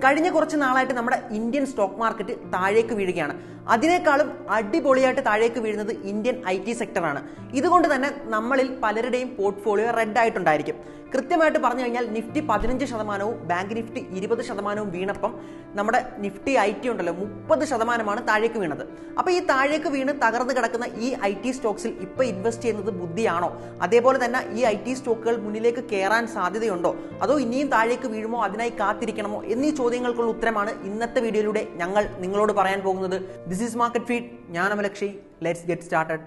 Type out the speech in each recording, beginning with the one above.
കഴിഞ്ഞ കുറച്ച് നാളായിട്ട് നമ്മുടെ ഇന്ത്യൻ സ്റ്റോക്ക് മാർക്കറ്റ് താഴേക്ക് വീഴുകയാണ്. അതിനേക്കാളും അടിപൊളിയായിട്ട് താഴേക്ക് വീഴുന്നത് ഇന്ത്യൻ IT സെക്ടറാണ്. ഇതുകൊണ്ട് തന്നെ നമ്മളിൽ പലരുടെയും പോർട്ട്ഫോളിയോ റെഡ് ആയിട്ടുണ്ടായിരിക്കും. കൃത്യമായിട്ട് പറഞ്ഞു കഴിഞ്ഞാൽ നിഫ്റ്റി 15%, ബാങ്ക് നിഫ്റ്റി 20% വീണപ്പം നമ്മുടെ നിഫ്റ്റി IT ഉണ്ടല്ലോ 30% താഴേക്ക് വീണത്. അപ്പോൾ ഈ താഴേക്ക് വീണ് തകർന്ന് കിടക്കുന്ന ഈ IT സ്റ്റോക്സിൽ ഇപ്പോൾ ഇൻവെസ്റ്റ് ചെയ്യുന്നത് ബുദ്ധിയാണോ? അതേപോലെ തന്നെ ഈ IT സ്റ്റോക്കുകൾ മുന്നിലേക്ക് കയറാൻ സാധ്യതയുണ്ടോ? അതോ ഇനിയും താഴേക്ക് വീഴുമോ, അതിനായി കാത്തിരിക്കണമോ എന്നീ ചോദ്യങ്ങൾക്കുള്ള ഉത്തരമാണ് ഇന്നത്തെ വീഡിയോയിലൂടെ ഞങ്ങൾ നിങ്ങളോട് പറയാൻ പോകുന്നത്. This is market feed. ഞാൻ Amalakshi. Let's get started.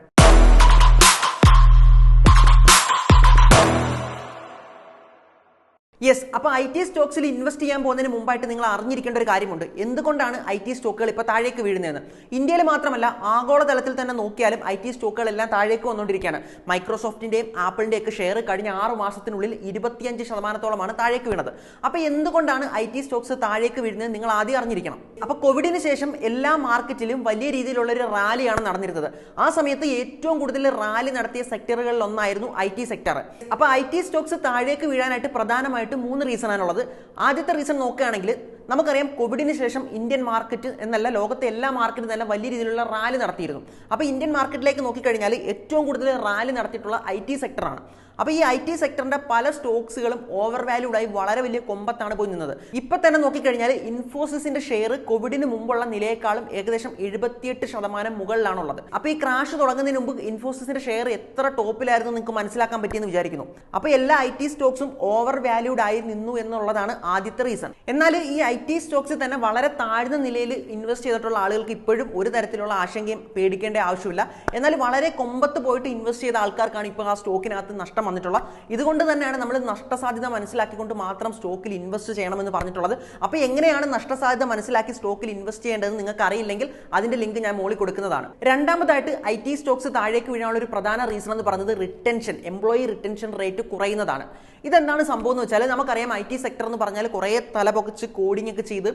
Yes, അപ്പോൾ IT സ്റ്റോക്സിൽ ഇൻവെസ്റ്റ് ചെയ്യാൻ പോകുന്നതിന് മുമ്പായിട്ട് നിങ്ങൾ അറിഞ്ഞിരിക്കേണ്ട ഒരു കാര്യമുണ്ട്. എന്തുകൊണ്ടാണ് IT സ്റ്റോക്കുകൾ ഇപ്പോൾ താഴേക്ക് വീഴുന്നതെന്ന്. ഇന്ത്യയിൽ മാത്രമല്ല, ആഗോളതലത്തിൽ തന്നെ നോക്കിയാലും IT സ്റ്റോക്കുകളെല്ലാം താഴേക്ക് വന്നുകൊണ്ടിരിക്കുകയാണ്. മൈക്രോസോഫ്റ്റിന്റെയും ആപ്പിളിന്റെയും ഒക്കെ ഷെയർ കഴിഞ്ഞ 6 മാസത്തിനുള്ളിൽ 25%-ഓളമാണ് താഴേക്ക് വീണത്. അപ്പോൾ എന്തുകൊണ്ടാണ് IT സ്റ്റോക്സ് താഴേക്ക് വീഴുന്നത് നിങ്ങൾ ആദ്യം അറിഞ്ഞിരിക്കണം. അപ്പോൾ കോവിഡിന് ശേഷം എല്ലാ മാർക്കറ്റിലും വലിയ രീതിയിലുള്ള ഒരു റാലിയാണ് നടന്നിരുന്നത്. ആ സമയത്ത് ഏറ്റവും കൂടുതൽ റാലി നടത്തിയ സെക്ടറുകളിൽ ഒന്നായിരുന്നു IT സെക്ടർ. അപ്പോൾ IT സ്റ്റോക്സ് താഴേക്ക് വീഴാനായിട്ട് പ്രധാനമായിട്ടും 3 റീസണാണുള്ളത്. ആദ്യത്തെ റീസൺ നോക്കുകയാണെങ്കിൽ നമുക്കറിയാം, കോവിഡിന് ശേഷം ഇന്ത്യൻ മാർക്കറ്റ് എന്നല്ല ലോകത്തെ എല്ലാ മാർക്കറ്റും തന്നെ വലിയ രീതിയിലുള്ള റാലി നടത്തിയിരുന്നു. അപ്പോൾ ഇന്ത്യൻ മാർക്കറ്റിലേക്ക് നോക്കിക്കഴിഞ്ഞാൽ ഏറ്റവും കൂടുതൽ റാലി നടത്തിയിട്ടുള്ള IT സെക്ടറാണ്. അപ്പോൾ ഈ IT സെക്ടറിന്റെ പല സ്റ്റോക്സുകളും ഓവർ വാല്യൂഡായി വളരെ വലിയ കൊമ്പത്താണ് പോയി നിന്നത്. ഇപ്പൊ തന്നെ നോക്കിക്കഴിഞ്ഞാൽ ഇൻഫോസിസിന്റെ ഷെയർ കോവിഡിന് മുമ്പുള്ള നിലയേക്കാളും ഏകദേശം 78% മുകളിലാണുള്ളത്. അപ്പോൾ ഈ ക്രാഷ് തുടങ്ങുന്നതിന് മുമ്പ് ഇൻഫോസിസിന്റെ ഷെയർ എത്ര ടോപ്പിലായിരുന്നു നിങ്ങൾക്ക് മനസ്സിലാക്കാൻ പറ്റിയെന്ന് വിചാരിക്കുന്നു. അപ്പോൾ എല്ലാ IT സ്റ്റോക്സും ഓവർ വാല്യൂഡ് ആയി നിന്നു എന്നുള്ളതാണ് ആദ്യത്തെ റീസൺ. എന്നാൽ ഈ IT സ്റ്റോക്സിൽ തന്നെ വളരെ താഴ്ന്ന നിലയിൽ ഇൻവെസ്റ്റ് ചെയ്തിട്ടുള്ള ആളുകൾക്ക് ഇപ്പോഴും ഒരു തരത്തിലുള്ള ആശങ്കയും പേടിക്കേണ്ട ആവശ്യമില്ല. എന്നാൽ വളരെ കൊമ്പത്ത് പോയിട്ട് ഇൻവെസ്റ്റ് ചെയ്ത ആൾക്കാർക്കാണ് ഇപ്പോൾ ആ സ്റ്റോക്കിനകത്ത് നഷ്ടം വന്നിട്ടുള്ള. ഇതുകൊണ്ട് തന്നെയാണ് നമ്മൾ നഷ്ടസാധ്യത മനസ്സിലാക്കിക്കൊണ്ട് മാത്രം സ്റ്റോക്കിൽ ഇൻവെസ്റ്റ് ചെയ്യണമെന്ന് പറഞ്ഞിട്ടുള്ളത്. അപ്പോൾ എങ്ങനെയാണ് നഷ്ടസാധ്യത മനസ്സിലാക്കി സ്റ്റോക്കിൽ ഇൻവെസ്റ്റ് ചെയ്യേണ്ടതെന്ന് നിങ്ങൾക്ക് അറിയില്ലെങ്കിൽ അതിന്റെ ലിങ്ക് ഞാൻ മുകളിൽ കൊടുക്കുന്നതാണ്. രണ്ടാമതായിട്ട് IT സ്റ്റോക്സ് താഴേക്ക് വീഴാനുള്ള ഒരു പ്രധാന റീസൺ എന്ന് പറയുന്നത് റിട്ടൻഷൻ, എംപ്ലോയി റിട്ടൻഷൻ റേറ്റ് കുറയുന്നതാണ്. ഇതെന്താണ് സംഭവം എന്ന് വെച്ചാൽ, നമുക്കറിയാം IT സെക്ടർ എന്ന് പറഞ്ഞാൽ കുറേ തലപൊക്കിച്ച് കോഡിംഗ് ഒക്കെ ചെയ്ത്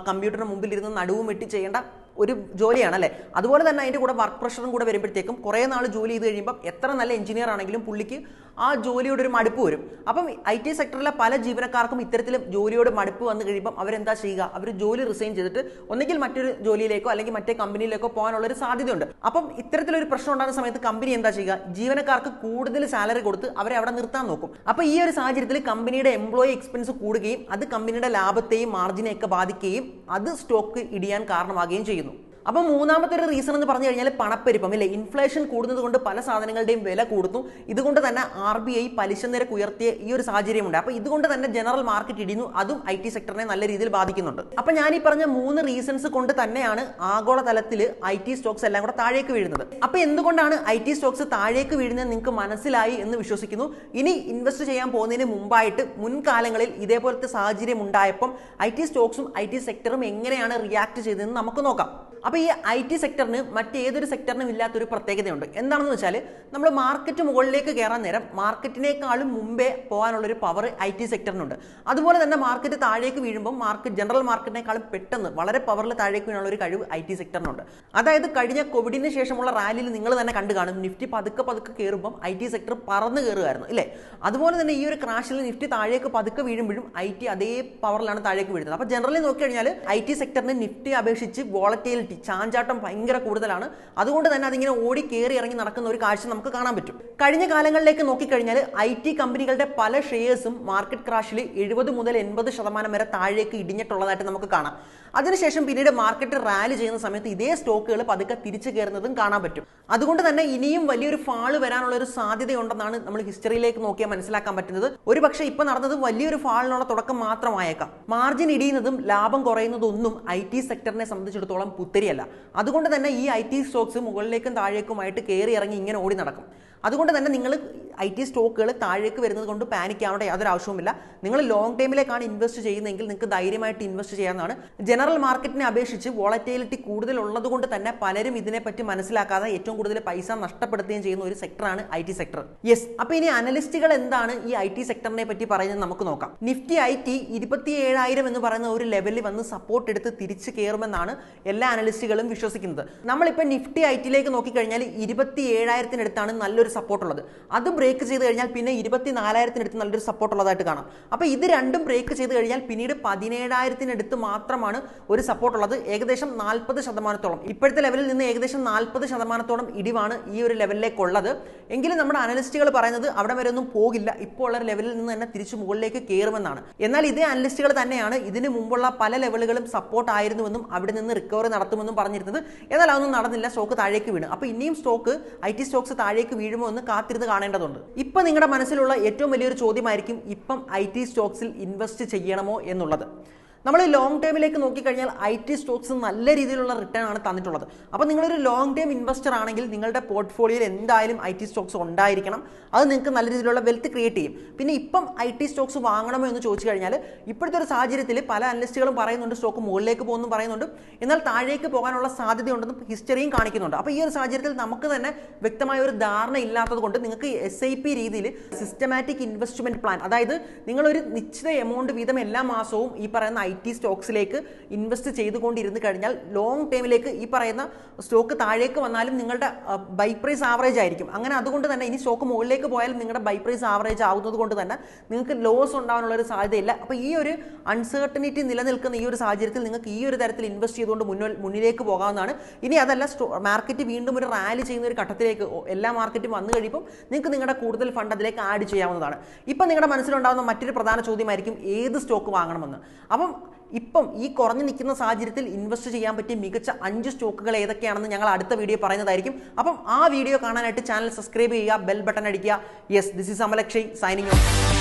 കമ്പ്യൂട്ടറിന് മുമ്പിൽ ഇരുന്ന് നടുവും വെട്ടി ചെയ്യേണ്ട ഒരു ജോലിയാണ് അല്ലേ. അതുപോലെ തന്നെ അതിൻ്റെ കൂടെ വർക്ക് പ്രഷറും കൂടെ വരുമ്പോഴത്തേക്കും കുറേ നാൾ ജോലി ചെയ്ത് കഴിയുമ്പോൾ എത്ര നല്ല എഞ്ചിനീയർ ആണെങ്കിലും പുള്ളിക്ക് ആ ജോലിയോട് ഒരു മടുപ്പ് വരും. അപ്പം IT സെക്ടറിലെ പല ജീവനക്കാർക്കും ഇത്തരത്തിൽ ജോലിയോട് മടുപ്പ് വന്നു കഴിയുമ്പോൾ അവരെന്താ ചെയ്യുക? അവർ ജോലി റിസൈൻ ചെയ്തിട്ട് ഒന്നുകിൽ മറ്റൊരു ജോലിയിലേക്കോ അല്ലെങ്കിൽ മറ്റേ കമ്പനിയിലേക്കോ പോകാനുള്ള ഒരു സാധ്യതയുണ്ട്. അപ്പം ഇത്തരത്തിലൊരു പ്രശ്നം ഉണ്ടാകുന്ന സമയത്ത് കമ്പനി എന്താ ചെയ്യുക? ജീവനക്കാർക്ക് കൂടുതൽ സാലറി കൊടുത്ത് അവരെ അവിടെ നിർത്താൻ നോക്കും. അപ്പോൾ ഈ ഒരു സാഹചര്യത്തിൽ കമ്പനിയുടെ എംപ്ലോയി എക്സ്പെൻസ് കൂടുകയും അത് കമ്പനിയുടെ ലാഭത്തെയും മാർജിനെയൊക്കെ ബാധിക്കുകയും അത് സ്റ്റോക്ക് ഇടിയാൻ കാരണമാകുകയും ചെയ്യുന്നു. അപ്പോൾ മൂന്നാമത്തെ ഒരു റീസൺ എന്ന് പറഞ്ഞു കഴിഞ്ഞാൽ പണപ്പെരുപ്പം ഇല്ലേ. ഇൻഫ്ലേഷൻ കൂടുന്നത് കൊണ്ട് പല സാധനങ്ങളുടെയും വില കൂടുന്നു. ഇതുകൊണ്ട് തന്നെ RBI പലിശ നിരക്ക് ഉയർത്തിയ ഈ ഒരു സാഹചര്യമുണ്ട്. അപ്പോൾ ഇതുകൊണ്ട് തന്നെ ജനറൽ മാർക്കറ്റ് ഇടിയുന്നു. അതും IT സെക്ടറിനെ നല്ല രീതിയിൽ ബാധിക്കുന്നുണ്ട്. അപ്പോൾ ഞാൻ ഈ പറഞ്ഞ 3 റീസൺസ് കൊണ്ട് തന്നെയാണ് ആഗോളതലത്തിൽ IT സ്റ്റോക്സ് എല്ലാം കൂടെ താഴേക്ക് വീഴുന്നത്. അപ്പോൾ എന്തുകൊണ്ടാണ് IT സ്റ്റോക്സ് താഴേക്ക് വീഴുന്നത് നിങ്ങൾക്ക് മനസ്സിലായി എന്ന് വിശ്വസിക്കുന്നു. ഇനി ഇൻവെസ്റ്റ് ചെയ്യാൻ പോകുന്നതിന് മുമ്പായിട്ട് മുൻകാലങ്ങളിൽ ഇതേപോലത്തെ സാഹചര്യം ഉണ്ടായപ്പം IT സ്റ്റോക്സും IT സെക്ടറും എങ്ങനെയാണ് റിയാക്ട് ചെയ്തതെന്ന് നമുക്ക് നോക്കാം. അപ്പോൾ ഈ IT സെക്ടറിന് മറ്റേതൊരു സെക്ടറിനും ഇല്ലാത്തൊരു പ്രത്യേകതയുണ്ട്. എന്താണെന്ന് വെച്ചാൽ, നമ്മൾ മാർക്കറ്റ് മുകളിലേക്ക് കയറാൻ നേരം മാർക്കറ്റിനേക്കാളും മുമ്പേ പോകാനുള്ളൊരു പവർ IT സെക്ടറിനുണ്ട്. അതുപോലെ തന്നെ മാർക്കറ്റ് താഴേക്ക് വീഴുമ്പോൾ ജനറൽ മാർക്കറ്റിനേക്കാളും പെട്ടെന്ന് വളരെ പവറിൽ താഴേക്ക് വീഴാനുള്ള ഒരു കഴിവ് IT സെക്ടറിനുണ്ട്. അതായത് കഴിഞ്ഞ കോവിഡിന് ശേഷമുള്ള റാലിയിൽ നിങ്ങൾ തന്നെ കണ്ടു കാണും, നിഫ്റ്റി പതുക്കെ കയറുമ്പോൾ IT സെക്ടർ പറന്ന് കയറുമായിരുന്നു ഇല്ലേ. അതുപോലെ തന്നെ ഈ ഒരു ക്രാഷിൽ നിഫ്റ്റി താഴേക്ക് പതുക്കെ വീഴുമ്പോഴും IT അതേ പവറിലാണ് താഴേക്ക് വീഴുന്നത്. അപ്പോൾ ജനറലി നോക്കി കഴിഞ്ഞാൽ IT സെക്ടറിന് നിഫ്റ്റി അപേക്ഷിച്ച് വോളറ്റിലിറ്റി, ചാഞ്ചാട്ടം ഭയങ്കര കൂടുതലാണ്. അതുകൊണ്ട് തന്നെ അതിങ്ങനെ ഓടി കയറി ഇറങ്ങി നടക്കുന്ന ഒരു കാഴ്ച നമുക്ക് കാണാൻ പറ്റും. കഴിഞ്ഞ കാലങ്ങളിലേക്ക് നോക്കിക്കഴിഞ്ഞാൽ IT കമ്പനികളുടെ പല ഷെയർസും മാർക്കറ്റ് ക്രാഷിൽ 70 മുതൽ 80% വരെ താഴേക്ക് ഇടിഞ്ഞിട്ടുള്ളതായിട്ട് നമുക്ക് കാണാം. അതിനുശേഷം പിന്നീട് മാർക്കറ്റ് റാലി ചെയ്യുന്ന സമയത്ത് ഇതേ സ്റ്റോക്കുകൾ പതുക്കെ തിരിച്ചു കയറുന്നതും കാണാൻ പറ്റും. അതുകൊണ്ട് തന്നെ ഇനിയും വലിയൊരു ഫാള് വരാനുള്ള ഒരു സാധ്യതയുണ്ടെന്നാണ് നമ്മൾ ഹിസ്റ്ററിയിലേക്ക് നോക്കിയാൽ മനസ്സിലാക്കാൻ പറ്റുന്നത്. ഒരു പക്ഷേ ഇപ്പൊ നടന്നത് വലിയൊരു ഫാളിനുള്ള തുടക്കം മാത്രമായേക്കാം. മാർജിൻ ഇടിയുന്നതും ലാഭം കുറയുന്നതും ഒന്നും IT സെക്ടറിനെ സംബന്ധിച്ചിടത്തോളം പുത്തരിയല്ല. അതുകൊണ്ട് തന്നെ ഈ IT സ്റ്റോക്സ് മുകളിലേക്കും താഴേക്കുമായിട്ട് കയറി ഇറങ്ങി ഇങ്ങനെ ഓടി നടക്കും. അതുകൊണ്ട് തന്നെ നിങ്ങൾ IT സ്റ്റോക്കുകൾ താഴേക്ക് വരുന്നത് കൊണ്ട് പാനിക് ആവേണ്ട യാതൊരു ആവശ്യവുമില്ല. നിങ്ങൾ ലോങ് ടൈമിലേക്കാണ് ഇൻവെസ്റ്റ് ചെയ്യുന്നതെങ്കിൽ നിങ്ങൾക്ക് ധൈര്യമായിട്ട് ഇൻവെസ്റ്റ് ചെയ്യാവുന്നതാണ്. ജനറൽ മാർക്കറ്റിനെ അപേക്ഷിച്ച് വോളറ്റിലിറ്റി കൂടുതൽ ഉള്ളതുകൊണ്ട് തന്നെ പലരും ഇതിനെപ്പറ്റി മനസ്സിലാക്കാതെ ഏറ്റവും കൂടുതൽ പൈസ നഷ്ടപ്പെടുത്തുകയും ചെയ്യുന്ന ഒരു സെക്ടറാണ് IT സെക്ടർ. യെസ്, അപ്പോൾ ഇനി അനലിസ്റ്റുകൾ എന്താണ് ഈ IT സെക്ടറിനെ പറ്റി പറയുന്നത് നമുക്ക് നോക്കാം. നിഫ്റ്റി IT 27,000 എന്ന് പറയുന്ന ഒരു ലെവലിൽ വന്ന് സപ്പോർട്ട് എടുത്ത് തിരിച്ചു കയറുമെന്നാണ് എല്ലാ അനലിസ്റ്റുകളും വിശ്വസിക്കുന്നത്. നമ്മളിപ്പോൾ നിഫ്റ്റി ITയിലേക്ക് നോക്കിക്കഴിഞ്ഞാൽ 27,000-അടുത്താണ് നല്ലൊരു നല്ലൊരു സപ്പോർട്ട് ഉള്ളത്. അത് ബ്രേക്ക് ചെയ്ത് കഴിഞ്ഞാൽ പിന്നെ 24,000-അടുത്ത് നല്ലൊരു സപ്പോർട്ട് ഉള്ളതായിട്ട് കാണാം. അപ്പോൾ ഇത് രണ്ടും ബ്രേക്ക് ചെയ്ത് കഴിഞ്ഞാൽ പിന്നീട് 17,000-അടുത്ത് മാത്രമാണ് ഒരു സപ്പോർട്ട് ഉള്ളത്. ഏകദേശം 40%. ഇപ്പോഴത്തെ ലെവലിൽ നിന്ന് ഏകദേശം 40% ഇടിവാണ് ഈ ഒരു ലെവലിലേക്കുള്ളത്. എങ്കിലും നമ്മുടെ അനലിസ്റ്റുകൾ പറയുന്നത് അവിടെ വരെ ഒന്നും പോകില്ല, ഇപ്പോൾ ഉള്ള ലെവലിൽ നിന്ന് തന്നെ തിരിച്ചു മുകളിലേക്ക് കയറുമെന്നാണ്. എന്നാൽ ഇതേ അനലിസ്റ്റുകൾ തന്നെയാണ് ഇതിന് മുമ്പുള്ള പല ലെവലുകളും സപ്പോർട്ട് ആയിരുന്നുവെന്നും അവിടെ നിന്ന് റിക്കവറി നടത്തുമെന്നും പറഞ്ഞിരുന്നത്. എന്നാൽ അതൊന്നും നടന്നില്ല, സ്റ്റോക്ക് താഴേക്ക് വീണു. അപ്പോൾ ഇനിയും IT സ്റ്റോക്സ് താഴേക്ക് വീഴുമോ എന്ന് കാത്തിരുന്ന് കാണേണ്ടതുണ്ട്. ഇപ്പം നിങ്ങളുടെ മനസ്സിലുള്ള ഏറ്റവും വലിയൊരു ചോദ്യമായിരിക്കും ഇപ്പം IT സ്റ്റോക്സിൽ ഇൻവെസ്റ്റ് ചെയ്യണമോ എന്നുള്ളത്. നമ്മൾ ലോങ് ടേമിലേക്ക് നോക്കിക്കഴിഞ്ഞാൽ IT സ്റ്റോക്സ് നല്ല രീതിയിലുള്ള റിട്ടേൺ ആണ് തന്നിട്ടുള്ളത്. അപ്പോൾ നിങ്ങളൊരു ലോങ് ടേം ഇൻവെസ്റ്റർ ആണെങ്കിൽ നിങ്ങളുടെ പോർട്ട്ഫോളിയോയിൽ എന്തായാലും IT സ്റ്റോക്സ് ഉണ്ടായിരിക്കണം. അത് നിങ്ങൾക്ക് നല്ല രീതിയിലുള്ള വെൽത്ത് ക്രിയേറ്റ് ചെയ്യും. പിന്നെ ഇപ്പം IT സ്റ്റോക്സ് വാങ്ങണമോ എന്ന് ചോദിച്ചു കഴിഞ്ഞാൽ ഇപ്പോഴത്തെ ഒരു സാഹചര്യത്തിൽ പല അനലിസ്റ്റുകളും പറയുന്നുണ്ട് സ്റ്റോക്ക് മുകളിലേക്ക് പോകുന്നു പറയുന്നുണ്ട്, എന്നാൽ താഴേക്ക് പോകാനുള്ള സാധ്യതയുണ്ടെന്നും ഹിസ്റ്ററിയും കാണിക്കുന്നുണ്ട്. അപ്പോൾ ഈ ഒരു സാഹചര്യത്തിൽ നമുക്ക് തന്നെ വ്യക്തമായ ഒരു ധാരണ ഇല്ലാത്തത് കൊണ്ട് നിങ്ങൾക്ക് SIP രീതിയിൽ സിസ്റ്റമാറ്റിക് ഇൻവെസ്റ്റ്മെന്റ് പ്ലാൻ, അതായത് നിങ്ങളൊരു നിശ്ചിത എമൗണ്ട് വീതം എല്ലാ മാസവും ഈ പറയുന്ന IT സ്റ്റോക്സിലേക്ക് ഇൻവെസ്റ്റ് ചെയ്തുകൊണ്ടിരുന്ന് കഴിഞ്ഞാൽ ലോങ് ടേമിലേക്ക് ഈ പറയുന്ന സ്റ്റോക്ക് താഴേക്ക് വന്നാലും നിങ്ങളുടെ ബൈ പ്രൈസ് ആവറേജ് ആയിരിക്കും. അങ്ങനെ അതുകൊണ്ട് തന്നെ ഇനി സ്റ്റോക്ക് മുകളിലേക്ക് പോയാലും നിങ്ങളുടെ ബൈ പ്രൈസ് ആവറേജ് ആവുന്നത് കൊണ്ട് തന്നെ നിങ്ങൾക്ക് ലോസ് ഉണ്ടാകാനുള്ള ഒരു സാധ്യതയില്ല. അപ്പോൾ ഈ ഒരു അൺസർട്ടനിറ്റി നിലനിൽക്കുന്ന ഈ ഒരു സാഹചര്യത്തിൽ നിങ്ങൾക്ക് ഈ ഒരു തരത്തിൽ ഇൻവെസ്റ്റ് ചെയ്തുകൊണ്ട് മുന്നിലേക്ക് പോകാവുന്നതാണ്. ഇനി അതല്ല, മാർക്കറ്റ് വീണ്ടും ഒരു റാലി ചെയ്യുന്ന ഒരു ഘട്ടത്തിലേക്ക് എല്ലാ മാർക്കറ്റും വന്നു കഴിയുമ്പോൾ നിങ്ങൾക്ക് നിങ്ങളുടെ കൂടുതൽ ഫണ്ട് അതിലേക്ക് ആഡ് ചെയ്യാവുന്നതാണ്. ഇപ്പം നിങ്ങളുടെ മനസ്സിലുണ്ടാകുന്ന മറ്റൊരു പ്രധാന ചോദ്യമായിരിക്കും ഏത് സ്റ്റോക്ക് വാങ്ങണമെന്ന്. അപ്പം ഇപ്പം ഈ കുറഞ്ഞു നിൽക്കുന്ന സാഹചര്യത്തിൽ ഇൻവെസ്റ്റ് ചെയ്യാൻ പറ്റിയ മികച്ച 5 സ്റ്റോക്കുകൾ ഏതൊക്കെയാണെന്ന് ഞങ്ങൾ അടുത്ത വീഡിയോ പറയുന്നതായിരിക്കും. അപ്പം ആ വീഡിയോ കാണാനായിട്ട് ചാനൽ സബ്സ്ക്രൈബ് ചെയ്യുക, ബെൽ ബട്ടൺ അടിക്കുക. Yes, this is Amalakshay signing of.